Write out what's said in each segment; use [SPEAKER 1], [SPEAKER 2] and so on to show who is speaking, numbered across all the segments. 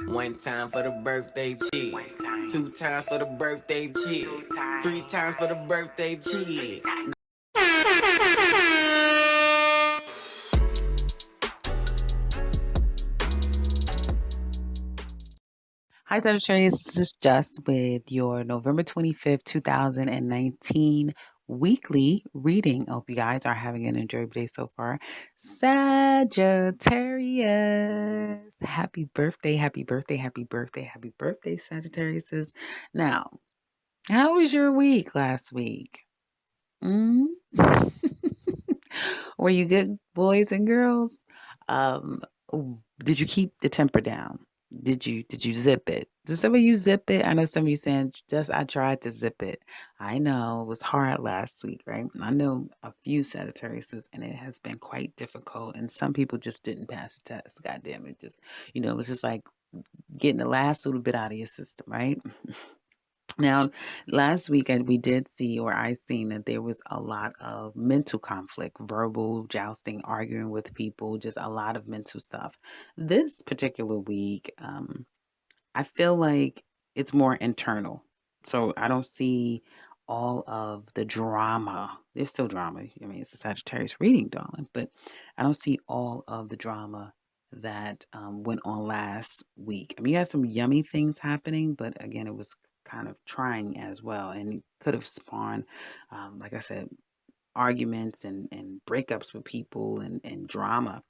[SPEAKER 1] One time for the birthday chick. Two times for the birthday chick. Three times for the birthday chick.
[SPEAKER 2] Hi, Sagittarius. This is Just with your November 25th, 2019 weekly reading. I hope you guys are having an enjoyable day so far. Sagittarius. Happy birthday, happy birthday, happy birthday, happy birthday, Sagittarius. Now, how was your week last week? Mm? Were you good, boys and girls? Um, did you keep the temper down? Did you zip it? Did some of you zip it? I know some of you saying just I tried to zip it. I know it was hard last week, right? I know a few Sagittarius and it has been quite difficult. And some people just didn't pass the test. God damn it. Just it was just like getting the last little bit out of your system, right? Now, last week we did see, or I seen that there was a lot of mental conflict, verbal jousting, arguing with people, just a lot of mental stuff. This particular week, I feel like it's more internal. So I don't see all of the drama. There's still drama. I mean, it's a Sagittarius reading, darling, but I don't see all of the drama that went on last week. I mean, you had some yummy things happening, but again, it was kind of trying as well. And it could have spawned, like I said, arguments and breakups with people and drama.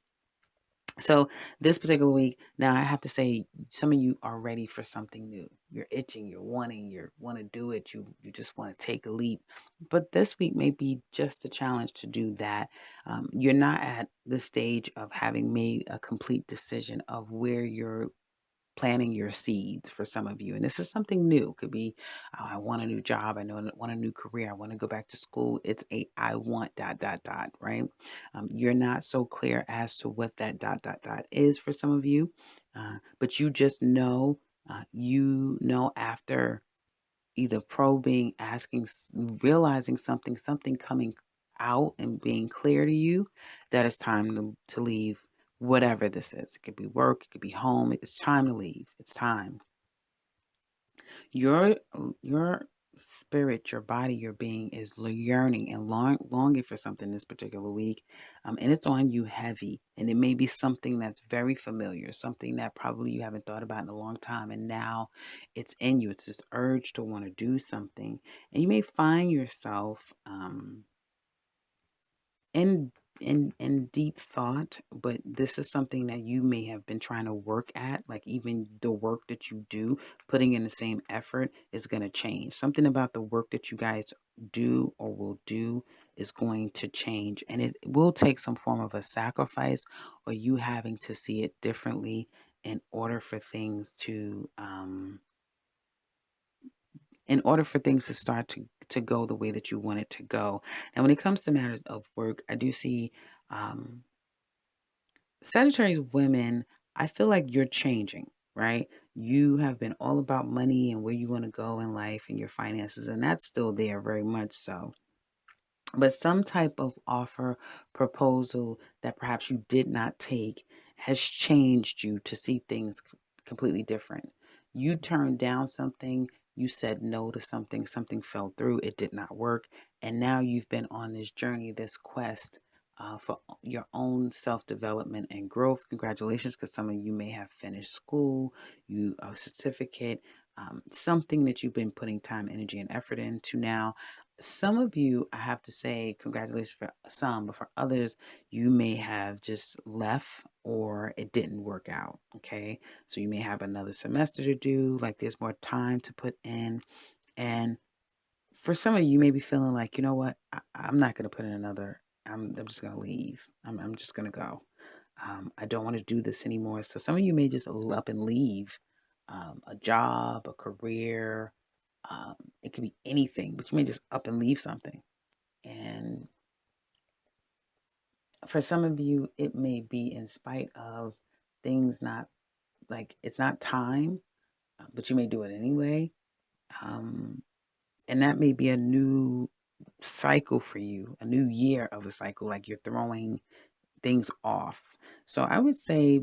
[SPEAKER 2] So this particular week, now I have to say, some of you are ready for something new. You're itching, you're wanting, you want to do it. You just want to take a leap. But this week may be just a challenge to do that. You're not at the stage of having made a complete decision of where you're planting your seeds for some of you. And this is something new. Could be, oh, I want a new job. I want a new career. I want to go back to school. It's a I want dot dot dot, right? You're not so clear as to what that dot dot dot is for some of you, but you just know. You know after either probing, asking, realizing something coming out and being clear to you that it's time to leave whatever this is. It could be work, it could be home. It's time to leave. It's time. Your spirit, your body, your being is yearning and longing for something this particular week, and it's on you heavy. And it may be something that's very familiar, something that probably you haven't thought about in a long time, and now it's in you. It's this urge to want to do something, and you may find yourself in in deep thought, but this is something that you may have been trying to work at. Like even the work that you do, putting in the same effort is going to change. Something about the work that you guys do or will do is going to change, and it will take some form of a sacrifice or you having to see it differently in order for things to start to go the way that you want it to go. And when it comes to matters of work, I do see um, Sagittarius women. I feel like you're changing, right? You have been all about money and where you want to go in life and your finances, and that's still there very much so. But some type of offer, proposal that perhaps you did not take has changed you to see things completely different. You turned down something, you said no to something, something fell through, it did not work. And now you've been on this journey, this quest for your own self development and growth. Congratulations, because some of you may have finished school, you a certificate, something that you've been putting time, energy, and effort into now. Some of you, I have to say, congratulations for some, but for others, you may have just left or it didn't work out. Okay. So you may have another semester to do, like there's more time to put in. And for some of you, you may be feeling like, you know what, I'm not going to put in another, I'm just going to leave. I'm just going to go. I don't want to do this anymore. So some of you may just up and leave a job, a career, it could be anything, but you may just up and leave something. And for some of you, it may be in spite of things not like it's not time, but you may do it anyway. Um, and that may be a new cycle for you, a new year of a cycle, like you're throwing things off. So I would say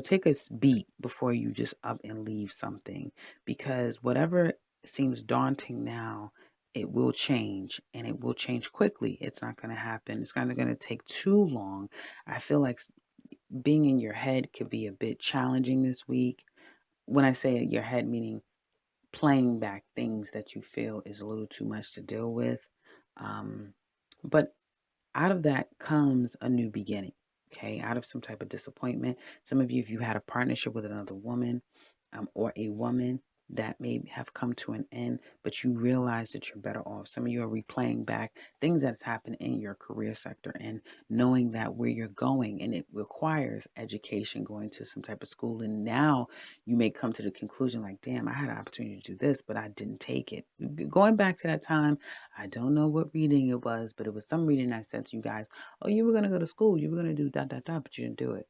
[SPEAKER 2] take a beat before you just up and leave something, because whatever seems daunting now, it will change, and it will change quickly. It's not going to happen. It's not going to take too long. I feel like being in your head could be a bit challenging this week. When I say your head, meaning playing back things that you feel is a little too much to deal with. Um, but out of that comes a new beginning. Okay. Out of some type of disappointment. Some of you, if you had a partnership with another woman, or a woman that may have come to an end, but you realize that you're better off. Some of you are replaying back things that's happened in your career sector and knowing that where you're going, and it requires education, going to some type of school. And now you may come to the conclusion like, damn, I had an opportunity to do this, but I didn't take it. Going back to that time, I don't know what reading it was, but it was some reading I said to you guys, oh, you were going to go to school, you were going to do dot, dot, dot, but you didn't do it.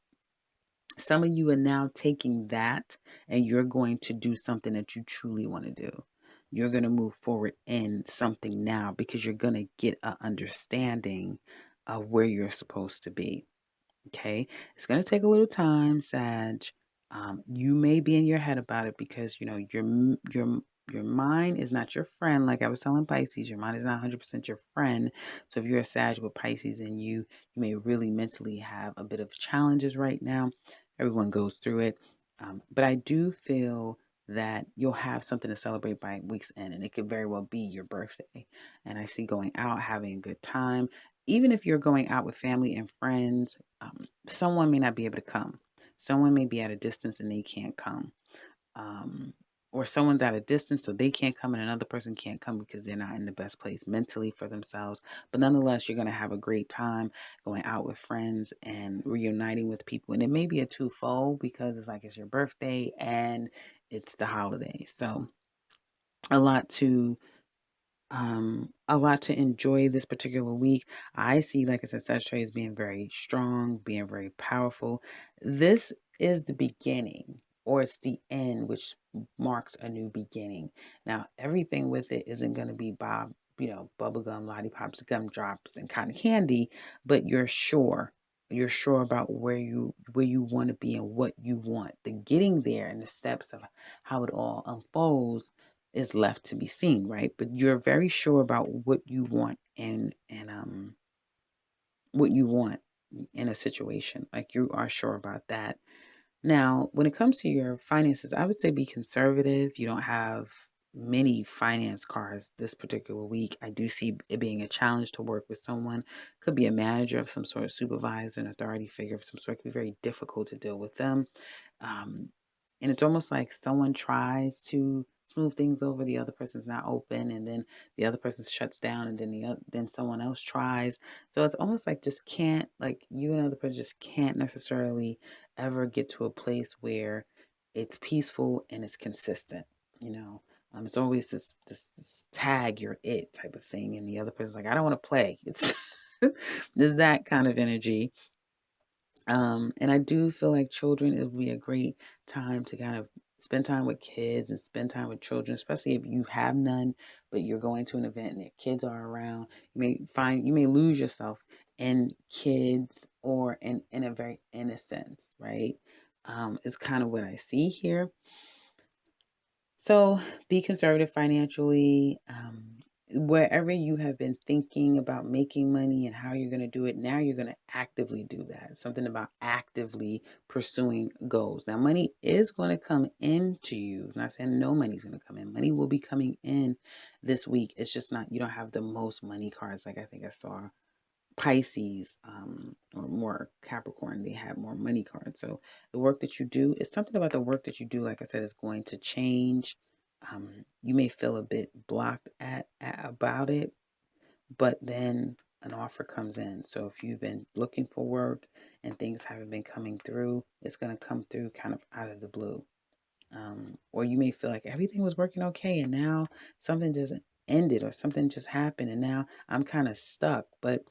[SPEAKER 2] Some of you are now taking that and you're going to do something that you truly want to do. You're going to move forward in something now because you're going to get an understanding of where you're supposed to be. Okay. It's going to take a little time, Sag. You may be in your head about it because, your mind is not your friend. Like I was telling Pisces, your mind is not 100% your friend. So if you're a Sag with Pisces and you may really mentally have a bit of challenges right now. Everyone goes through it. But I do feel that you'll have something to celebrate by week's end, and it could very well be your birthday. And I see going out, having a good time. Even if you're going out with family and friends, someone may not be able to come. Someone may be at a distance and they can't come. Um, or someone's at a distance so they can't come and another person can't come because they're not in the best place mentally for themselves. But nonetheless, you're going to have a great time going out with friends and reuniting with people. And it may be a twofold because it's like it's your birthday and it's the holiday. So a lot to a lot to enjoy this particular week. I see, like I said, Sagittarius being very strong, being very powerful. This is the beginning, or it's the end, which marks a new beginning. Now, everything with it isn't going to be bubblegum, lollipops, gumdrops, and cotton candy, but you're sure. You're sure about where you want to be and what you want. The getting there and the steps of how it all unfolds is left to be seen, right? But you're very sure about what you want and what you want in a situation. Like you are sure about that. Now, when it comes to your finances, I would say be conservative. You don't have many finance cards this particular week. I do see it being a challenge to work with someone. Could be a manager of some sort, supervisor, an authority figure of some sort. It could be very difficult to deal with them. Um, and it's almost like someone tries to smooth things over, the other person's not open, and then the other person shuts down, and then then someone else tries. So it's almost like just can't, like you and another person just can't necessarily ever get to a place where it's peaceful and it's consistent. You know, it's always this tag you're it type of thing, and the other person's like, I don't want to play. It's there's that kind of energy. And I do feel like children, it would be a great time to kind of spend time with kids and spend time with children, especially if you have none, but you're going to an event and their kids are around. You may lose yourself in kids or in a very innocence, right? Is kind of what I see here. So be conservative financially. Wherever you have been thinking about making money and how you're going to do it, now you're going to actively do that. Something about actively pursuing goals. Now, money is going to come into you. I'm not saying no money's going to come in. Money will be coming in this week. It's just not, you don't have the most money cards. Like I think I saw Pisces, or more Capricorn, they have more money cards. So the work that you do is something about the work that you do, like I said, is going to change. You may feel a bit blocked at about it, but then an offer comes in. So if you've been looking for work and things haven't been coming through, it's going to come through kind of out of the blue. Or you may feel like everything was working okay and now something just ended or something just happened and now I'm kind of stuck. But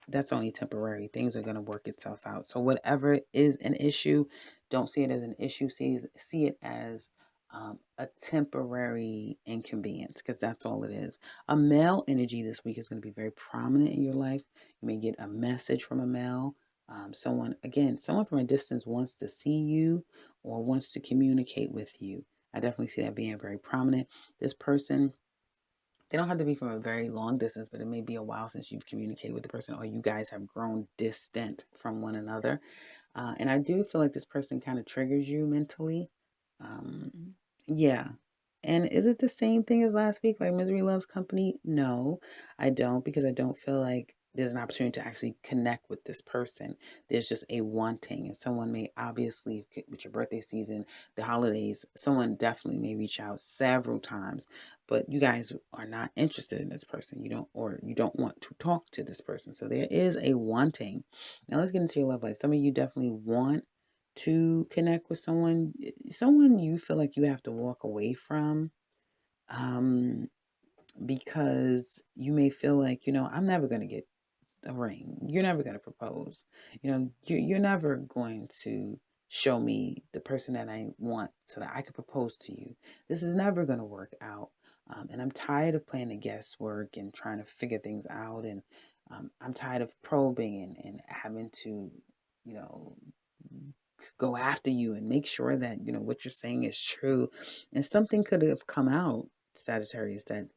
[SPEAKER 2] that's only temporary. Things are going to work itself out. So whatever is an issue, don't see it as an issue. See it as a temporary inconvenience, because that's all it is. A male energy this week is going to be very prominent in your life. You may get a message from a male. Someone from a distance wants to see you or wants to communicate with you. I definitely see that being very prominent. This person, they don't have to be from a very long distance, but it may be a while since you've communicated with the person or you guys have grown distant from one another. And I do feel like this person kind of triggers you mentally. Um, yeah. And is it the same thing as last week, like misery loves company? No, I don't, because I don't feel like there's an opportunity to actually connect with this person. There's just a wanting, and someone may obviously, with your birthday season, the holidays, someone definitely may reach out several times, but you guys are not interested in this person. You don't want to talk to this person. So there is a wanting. Now let's get into your love life. Some of you definitely want to connect with someone you feel like you have to walk away from, um, because you may feel like, I'm never going to get a ring. You're never going to propose. You're never going to show me the person that I want so that I could propose to you. This is never going to work out. And I'm tired of playing the guesswork and trying to figure things out. And I'm tired of probing and having to, you know, go after you and make sure that, what you're saying is true. And something could have come out, Sagittarius, that,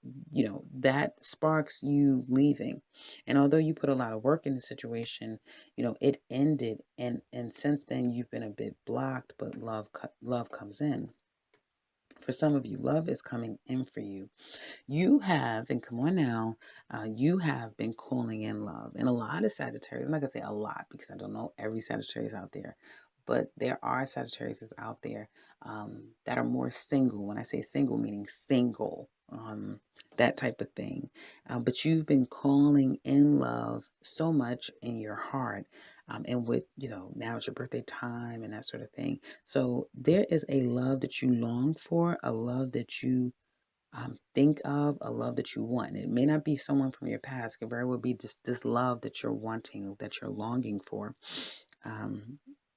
[SPEAKER 2] that sparks you leaving. And although you put a lot of work in the situation, it ended. And since then you've been a bit blocked, but love comes in. For some of you, love is coming in for you. You have, and come on now, you have been calling in love. And a lot of Sagittarius, I'm not going to say a lot because I don't know every Sagittarius out there, but there are Sagittarius out there that are more single. When I say single, meaning single, that type of thing. But you've been calling in love so much in your heart. And with, now it's your birthday time and that sort of thing. So there is a love that you long for, a love that you think of, a love that you want. And it may not be someone from your past. It could very well be just this love that you're wanting, that you're longing for.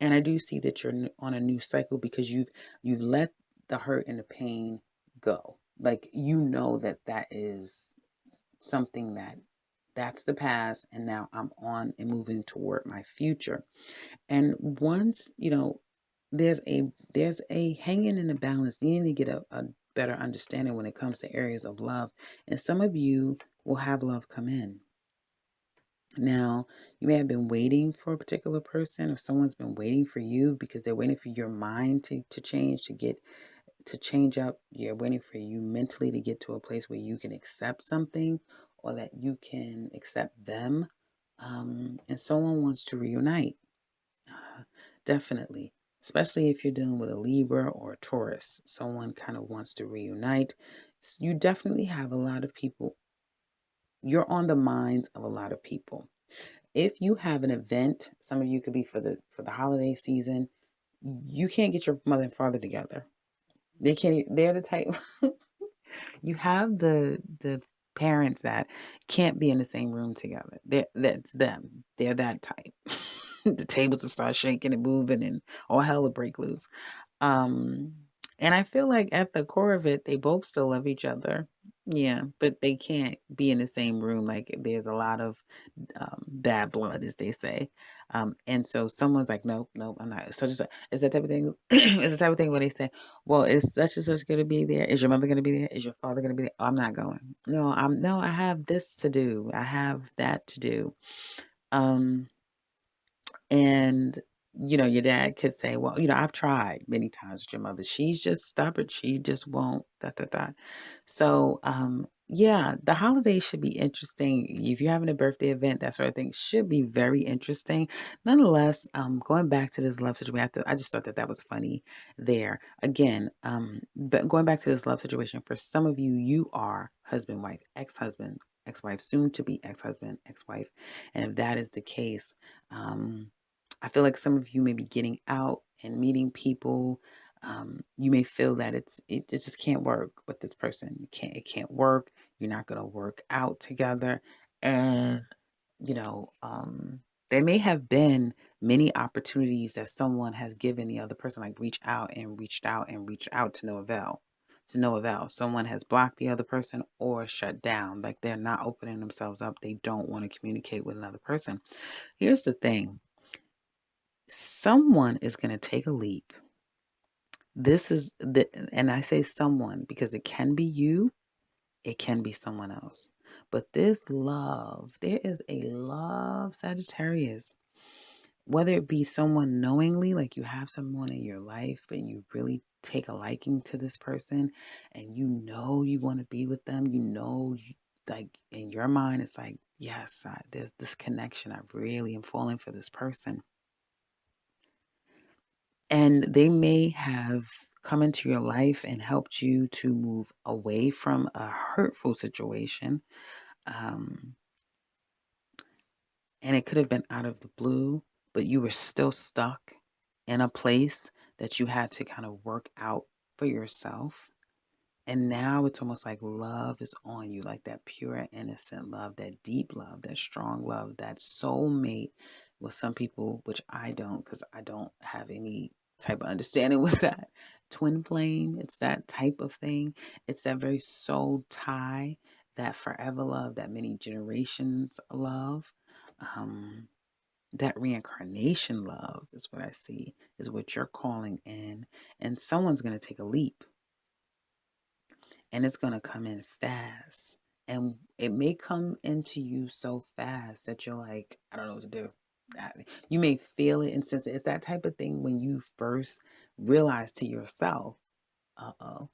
[SPEAKER 2] And I do see that you're on a new cycle because you've let the hurt and the pain go. Like that is something that's the past, and now I'm on and moving toward my future. And once, there's a hanging in the balance. You need to get a better understanding when it comes to areas of love. And some of you will have love come in. Now, you may have been waiting for a particular person, or someone's been waiting for you because they're waiting for your mind to change, to change up. You're waiting for you mentally to get to a place where you can accept something or that you can accept them. And someone wants to reunite. Definitely. Especially if you're dealing with a Libra or a Taurus, someone kind of wants to reunite. You definitely have a lot of people. You're on the minds of a lot of people. If you have an event, some of you could be for the holiday season, you can't get your mother and father together. They can't. They're the type. You have the parents that can't be in the same room together. That's them. They're that type. The tables will start shaking and moving, and all hell will break loose. Um, and I feel like at the core of it, they both still love each other. Yeah, but they can't be in the same room. Like there's a lot of bad blood, as they say. And so someone's like, nope, nope, I'm not. So just it's that type of thing. It's the type of thing where they say, well, is such and such going to be there? Is your mother going to be there? Is your father going to be there? Oh, I'm not going. No, I have this to do. I have that to do. Um, and, your dad could say, well, I've tried many times with your mother. She's just stubborn. She just won't, da, da, da. So, yeah, the holidays should be interesting. If you're having a birthday event, that sort of thing should be very interesting. Nonetheless, going back to this love situation, I just thought that was funny there. Again, but going back to this love situation, for some of you, you are husband, wife, ex-husband, ex-wife, soon to be ex-husband, ex-wife. And if that is the case, I feel like some of you may be getting out and meeting people. You may feel that it just can't work with this person. It can't work. You're not gonna work out together. And you know, um, there may have been many opportunities that someone has given the other person, like reach out and reached out and reached out to no avail. To no avail. Someone has blocked the other person or shut down. Like they're not opening themselves up. They don't want to communicate with another person. Here's the thing. Someone is going to take a leap. This is and I say someone because it can be you, it can be someone else. But this love, there is a love, Sagittarius, whether it be someone knowingly, like you have someone in your life and you really take a liking to this person and you want to be with them, like in your mind, it's like, yes, there's this connection. I really am falling for this person. And they may have come into your life and helped you to move away from a hurtful situation. Um, and it could have been out of the blue, but you were still stuck in a place that you had to kind of work out for yourself. And now it's almost like love is on you, like that pure, innocent love, that deep love, that strong love, that soulmate with some people, which I don't, because I don't have any type of understanding with that. Twin flame, it's that type of thing. It's that very soul tie, that forever love, that many generations love. Um, that reincarnation love is what I see, is what you're calling in. And someone's going to take a leap and it's going to come in fast. And it may come into you so fast that you're like, I don't know what to do. You may feel it and sense it. It's that type of thing when you first realize to yourself, uh-oh,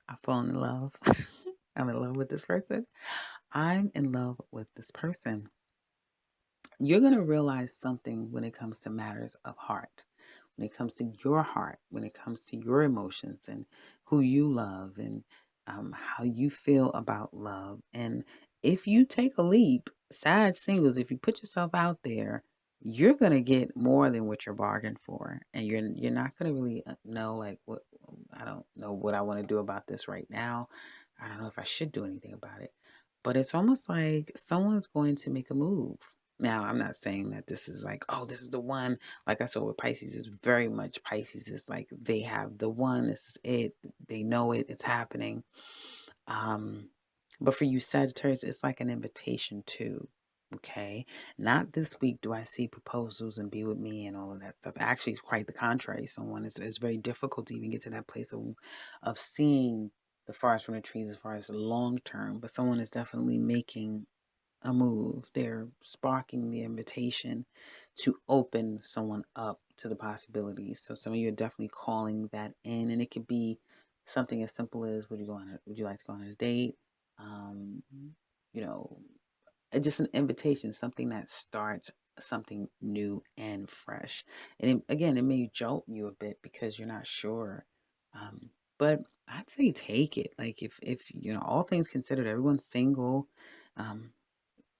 [SPEAKER 2] I've fallen in love. I'm in love with this person. I'm in love with this person. You're going to realize something when it comes to matters of heart, when it comes to your heart, when it comes to your emotions and who you love and how you feel about love. And if you take a leap, Sag singles, if you put yourself out there, you're going to get more than what you're bargained for. And you're not going to really know, like, what, I don't know what I want to do about this right now. I don't know if I should do anything about it. But it's almost like someone's going to make a move. Now, I'm not saying that this is like, oh, this is the one. Like I saw with Pisces, it's very much Pisces. It's like they have the one. This is it. They know it. It's happening. Um, but for you Sagittarius, it's like an invitation too. Okay. Not this week do I see proposals and be with me and all of that stuff. Actually, it's quite the contrary. Someone it's very difficult to even get to that place of seeing the forest from the trees as far as long term. But someone is definitely making a move. They're sparking the invitation to open someone up to the possibilities. So some of you are definitely calling that in, and it could be something as simple as would you like to go on a date? Um, you know, just an invitation, something that starts something new and fresh. And again, it may jolt you a bit because you're not sure. But I'd say take it. Like if all things considered, everyone's single. Um,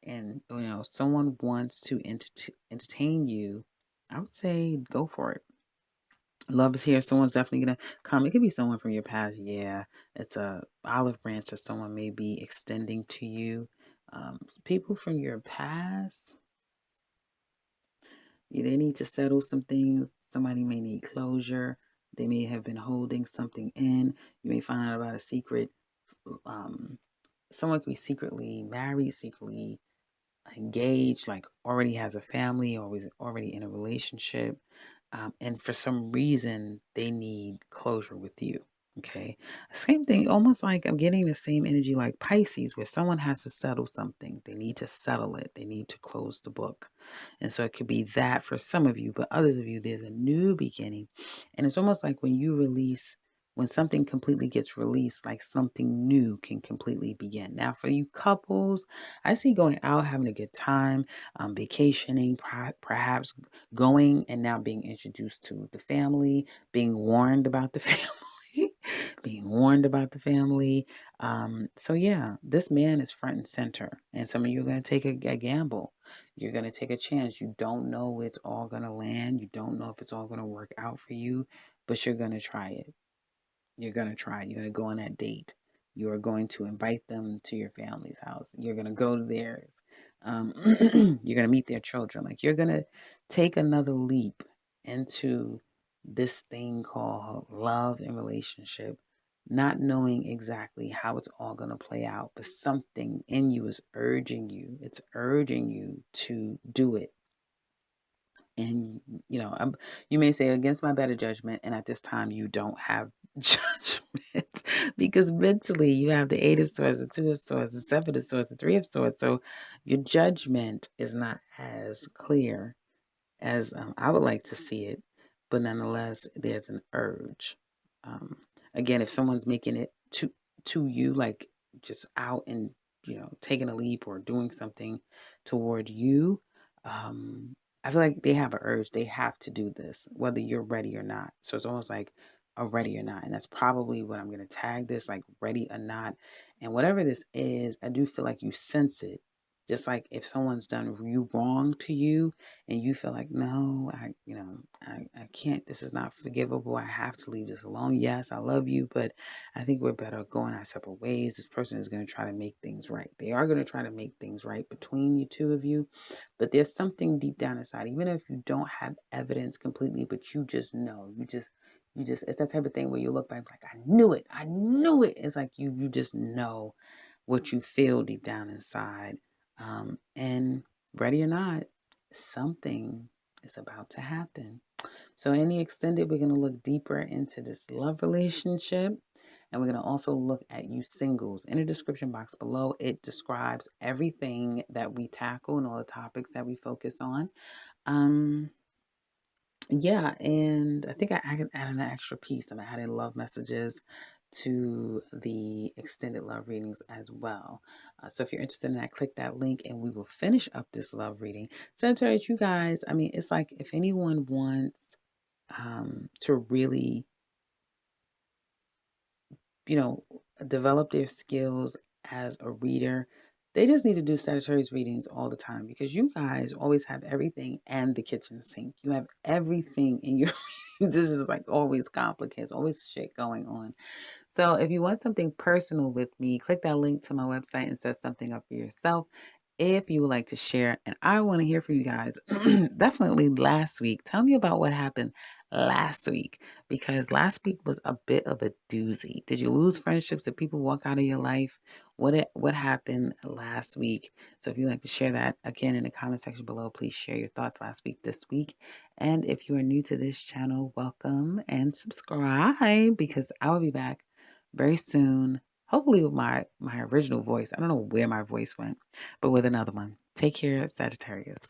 [SPEAKER 2] and someone wants to entertain you, I would say go for it. Love is here. Someone's definitely gonna come. It could be someone from your past. Yeah, it's a olive branch that someone may be extending to you. People from your past, they need to settle some things. Somebody may need closure. They may have been holding something in. You may find out about a secret. Um, Someone could be secretly married, secretly engaged, like already has a family, already in a relationship, and for some reason they need closure with you. Okay, same thing, almost like I'm getting the same energy like Pisces, where someone has to settle something. They need to settle it. They need to close the book, and so it could be that for some of you, but others of you, there's a new beginning, and it's almost like when something completely gets released, like something new can completely begin. Now, for you couples, I see going out, having a good time, vacationing, perhaps going and now being introduced to the family, being warned about the family, being warned about the family. So yeah, this man is front and center, and some of you are going to take a gamble. You're going to take a chance. You don't know where it's all going to land. You don't know if it's all going to work out for you, but you're going to try it. You're going to try. You're going to go on that date. You are going to invite them to your family's house. You're going to go to theirs. You're going to meet their children. Like you're going to take another leap into this thing called love and relationship, not knowing exactly how it's all going to play out, but something in you is urging you. It's urging you to do it. And, you may say against my better judgment, and at this time you don't have judgment because mentally you have the Eight of Swords, the Two of Swords, the Seven of Swords, the Three of Swords. So your judgment is not as clear as I would like to see it, but nonetheless, there's an urge. Um, Again, if someone's making it to you, like just out and taking a leap or doing something toward you, I feel like they have an urge. They have to do this, whether you're ready or not. So it's almost like a ready or not, and that's probably what I'm gonna tag this, like ready or not. And whatever this is, I do feel like you sense it. Just like if someone's done you wrong to you, and you feel like, no, I can't, this is not forgivable. I have to leave this alone. Yes, I love you, but I think we're better going our separate ways. This person is going to try to make things right. They are going to try to make things right between you two of you, but there's something deep down inside, even if you don't have evidence completely, but you just know, it's that type of thing where you look back like, I knew it. It's like you just know what you feel deep down inside. And ready or not, something is about to happen. So, in the extended, we're going to look deeper into this love relationship. And we're going to also look at you singles. In the description box below, it describes everything that we tackle and all the topics that we focus on. Yeah, and I think I can add an extra piece. I'm adding love messages to the extended love readings as well. So if you're interested in that, click that link and we will finish up this love reading. Sagittarius, you guys, I mean, it's like if anyone wants to really, you know, develop their skills as a reader, they just need to do Sagittarius readings all the time because you guys always have everything and the kitchen sink. You have everything in your readings. This is like always complicated, always shit going on. So if you want something personal with me, click that link to my website and set something up for yourself. If you would like to share, and I want to hear from you guys, definitely last week. Tell me about what happened last week because last week was a bit of a doozy. Did you lose friendships? Did people walk out of your life? What happened last week? So if you'd like to share that again in the comment section below, please share your thoughts last week, this week. And if you are new to this channel, welcome and subscribe because I will be back very soon. Hopefully with my original voice. I don't know where my voice went, but with another one. Take care, Sagittarius.